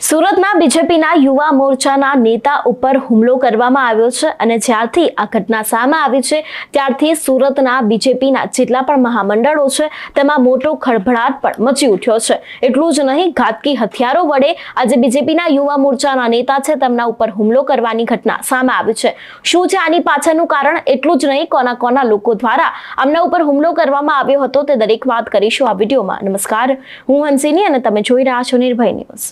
સુરતમાં બીજેપીના યુવા મોરચાના નેતા ઉપર હુમલો કરવામાં આવ્યો છે અને જ્યારથી આ ઘટના સામે આવી છે ત્યારથી સુરતના બીજેપીના જેટલા પણ મહામંડળો છે તેમાં મોટો ખળભળાટ પણ મચી ઉઠ્યો છે। એટલું જ નહીં, ઘાતકી હથિયારો વડે આજે બીજેપીના યુવા મોરચાના નેતા છે તેમના ઉપર હુમલો કરવાની ઘટના સામે આવી છે। શું છે આની પાછળનું કારણ? એટલું જ નહીં, કોના કોના લોકો દ્વારા આમના ઉપર હુમલો કરવામાં આવ્યો હતો તે દરેક વાત કરીશું આ વિડીયોમાં। નમસ્કાર, હું હંસિની અને તમે જોઈ રહ્યા છો નિર્ભય ન્યૂઝ।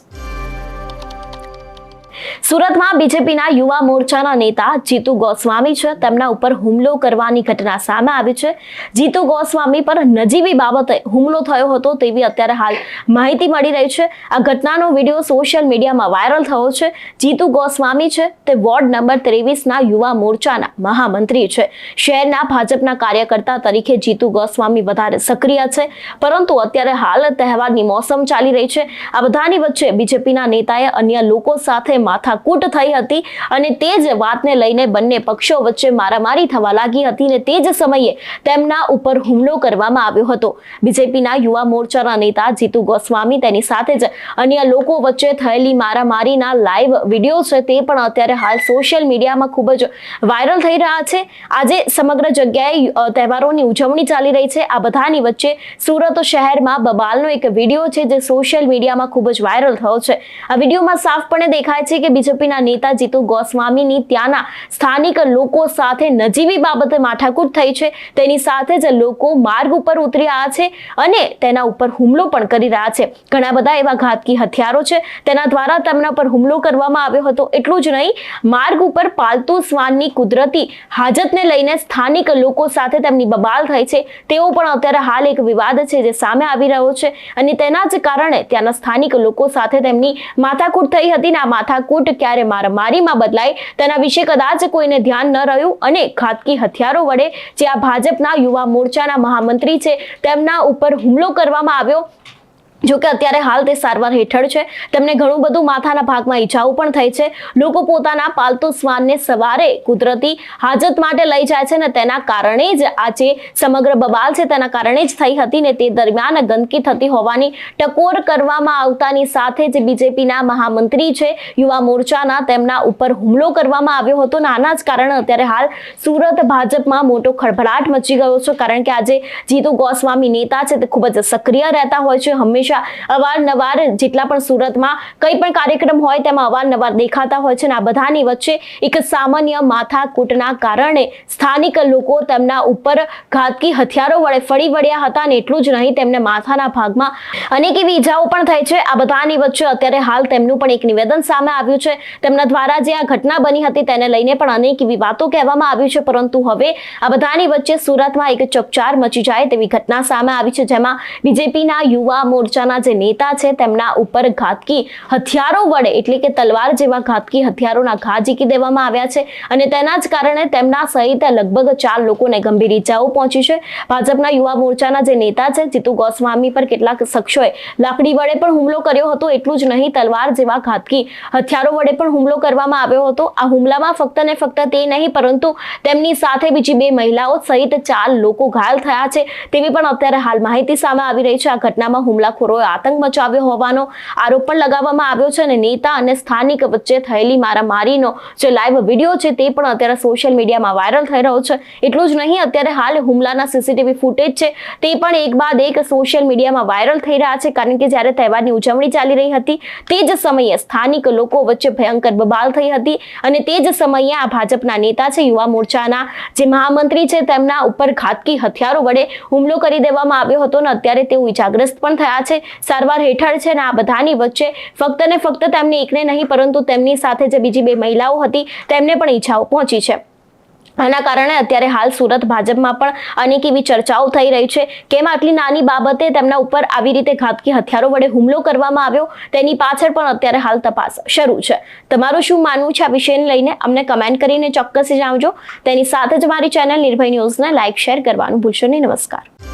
સુરતમાં બીજેપીના યુવા મોરચાના નેતા જીતુ ગોસ્વામી છે તેમના ઉપર હુમલો કરવાની ઘટના સામે આવી છે। જીતુ ગોસ્વામી પર નજીવી બાબતે હુમલો થયો હતો તેવી અત્યારે હાલ માહિતી મળી રહી છે। આ ઘટનાનો વિડીયો સોશિયલ મીડિયામાં વાયરલ થયો છે। જીતુ ગોસ્વામી છે તે વોર્ડ નંબર 23ના યુવા મોરચાના મહામંત્રી છે। શહેરના ભાજપના કાર્યકર્તા તરીકે જીતુ ગોસ્વામી વધારે સક્રિય છે, પરંતુ અત્યારે હાલ તહેવારની મોસમ ચાલી રહી છે। આ બધાની વચ્ચે બીજેપીના નેતાએ અન્ય લોકો સાથે માથાકૂટ થઈ હતી અને તે જ વાતને લઈને બંને પક્ષો વચ્ચે મારામારી થવા લાગી હતી અને તે જ સમયે તેમના ઉપર હુમલો કરવામાં આવ્યો હતો। બીજેપીના યુવા મોરચાના નેતા જીતુ ગોસ્વામી તેની સાથે જ અન્ય લોકો વચ્ચે થયેલી મારામારીના લાઈવ વિડીયો છે તે પણ અત્યારે હાલ સોશિયલ મીડિયામાં ખૂબ જ વાયરલ થઈ રહ્યા છે। આજે સમગ્ર જગ્યાએ તહેવારોની ઉજવણી ચાલી રહી છે। આ બધાની વચ્ચે સુરત શહેરમાં બબાલનો એક વિડીયો છે જે સોશિયલ મીડિયામાં ખૂબ જ વાયરલ થયો છે। આ વિડીયોમાં સાફપણે દેખાય છે કે બીજેપીના નેતા જીતુ ગોસ્વામીની ત્યાંના સ્થાનિક લોકો સાથે નજીવી બાબતે માથાકૂટ થઈ છે। તેની સાથે જ લોકો માર્ગ ઉપર ઉતરી રહ્યા છે અને તેના ઉપર હુમલો પણ કરી રહ્યા છે। ઘણા બધા એવા ઘાતકી હથિયારો છે તેના દ્વારા તેમના પર હુમલો કરવામાં આવ્યો હતો। એટલું જ નહીં, માર્ગ ઉપર પાલતુ શ્વાનની કુદરતી હાજતને લઈને સ્થાનિક લોકો સાથે તેમની બબાલ થઈ છે તેવો પણ અત્યારે હાલ એક વિવાદ છે જે સામે આવી રહ્યો છે અને તેના જ કારણે ત્યાંના સ્થાનિક લોકો સાથે તેમની માથાકૂટ થઈ હતી ને આ માથાકૂટ ક્યારે મારામારીમાં બદલાય તેના વિશે કદાચ કોઈને ધ્યાન ન રહ્યું અને ઘાતકી હથિયારો વડે જે આ ભાજપના યુવા મોરચાના મહામંત્રી છે તેમના ઉપર હુમલો કરવામાં આવ્યો। જો કે અત્યારે હાલ તે સારવાર હેઠળ છે। તેમને ઘણું બધું માથાના ભાગમાં ઈજાઓ પણ થઈ છે। લોકો પોતાના પાલતુ શ્વાનને સવારે કુદરતી હાજત માટે લઈ જાય છે ને તેના કારણે જ આ જે સમગ્ર બબાલ છે તેના કારણે જ થઈ હતી ને તે દરમિયાન ગંદકી થતી હોવાની ટકોર કરવામાં આવતાની સાથે જ બીજેપીના મહામંત્રી છે યુવા મોરચાના તેમના ઉપર હુમલો કરવામાં આવ્યો હતો ને આના જ કારણે અત્યારે હાલ સુરત ભાજપમાં મોટો ખળભળાટ મચી ગયો છે, કારણ કે આજે જીતુ ગોસ્વામી નેતા છે તે ખૂબ જ સક્રિય રહેતા હોય છે। હંમેશા અવારનવાર જેટલા પણ સુરતમાં કંઈ પણ કાર્યક્રમ હોય તેમાં અવારનવાર દેખાતા હોય છે અને આ બધાની વચ્ચે એક સામાન્ય માથાકૂટના કારણે સ્થાનિક લોકો તેમના ઉપર ઘાતકી હથિયારો વડે ફળી વળ્યા હતા અને એટલું જ નહીં, તેમને માથાના ભાગમાં અનેક એવી ઈજાઓ પણ થઈ છે। આ બધાની વચ્ચે અત્યારે હાલ તેમનું પણ એક નિવેદન સામે આવ્યું છે। તેમના દ્વારા જે આ ઘટના બની હતી તેને લઈને પણ અનેક એવી વાતો કહેવામાં આવી છે, પરંતુ હવે આ બધાની વચ્ચે સુરતમાં એક ચકચાર મચી જાય તેવી ઘટના સામે આવી છે, જેમાં બીજેપીના યુવા મોરચા જે નેતા છે તેમના ઉપર ઘાતકી હથિયારો વડે એટલે કે તલવાર જેવા ઘાતકી હથિયારોના ઘા ઝીકી દેવામાં આવ્યા છે અને તેના જ કારણે તેમના સહિત લગભગ 4 લોકોને ગંભીર ઈજાઓ પહોંચી છે। ભાજપના યુવા મોરચાના જે નેતા છે જીતુ ગોસ્વામી પર કેટલાક શખ્સોએ લાકડી વડે પણ હુમલો કર્યો હતો। એટલું જ નહીં, તલવાર જેવા ઘાતકી હથિયારો વડે પણ હુમલો કરવામાં આવ્યો હતો। આ હુમલામાં ફક્ત ને ફક્ત તે નહીં, પરંતુ તેમની સાથે બીજી 2 મહિલાઓ સહિત 4 લોકો ઘાયલ થયા છે તેવી પણ અત્યારે હાલ માહિતી સામે આવી રહી છે। આ ઘટનામાં હુમલાખોરો આતંક મચાવ્યો હોવાનો આરોપ પણ લગાવવામાં આવ્યો છે અને નેતા અને સ્થાનિક વચ્ચે થયેલી મારામારીનો જે લાઈવ વિડીયો છે તે પણ અત્યારે સોશિયલ મીડિયામાં વાયરલ થઈ રહ્યો છે। એટલું જ નહીં, અત્યારે હાલ હુમલાના સીસીટીવી ફૂટેજ છે તે પણ એક બાદ એક સોશિયલ મીડિયામાં વાયરલ થઈ રહ્યા છે, કારણ કે જ્યારે તહેવારની ઉજવણી ચાલી રહી હતી તે જ સમયે સ્થાનિક લોકો વચ્ચે ભયંકર બબાલ થઈ હતી અને તે જ સમયે આ ભાજપના નેતા છે યુવા મોરચાના જે મહામંત્રી છે તેમના ઉપર ઘાતકી હથિયારો વડે હુમલો કરી દેવામાં આવ્યો હતો અને અત્યારે તેઓ ઈજાગ્રસ્ત પણ થયા છે, સારવાર હેઠળ છે અને આ બધાની વચ્ચે ફક્ત ને ફક્ત તેમને એકને નહીં પરંતુ તેમની સાથે જે બીજી 2 મહિલાઓ હતી તેમને પણ ઈજાઓ પહોંચી છે। આના કારણે અત્યારે હાલ સુરત ભાજપમાં પણ અનેક એવી ચર્ચાઓ થઈ રહી છે કેમ આટલી નાની બાબતે તેમના ઉપર આવી રીતે ઘાતકી હથિયારો વડે હુમલો કરવામાં આવ્યો, તેની પાછળ પણ અત્યારે હાલ તપાસ શરૂ છે। તમારું શું માનવું છે આ વિષયને લઈને અમને કમેન્ટ કરીને ચોક્કસ જણાવજો। તેની સાથે જ મારી ચેનલ નિર્ભય ન્યૂઝને લાઇક શેર કરવાનું ભૂલશો નહીં। નમસ્કાર।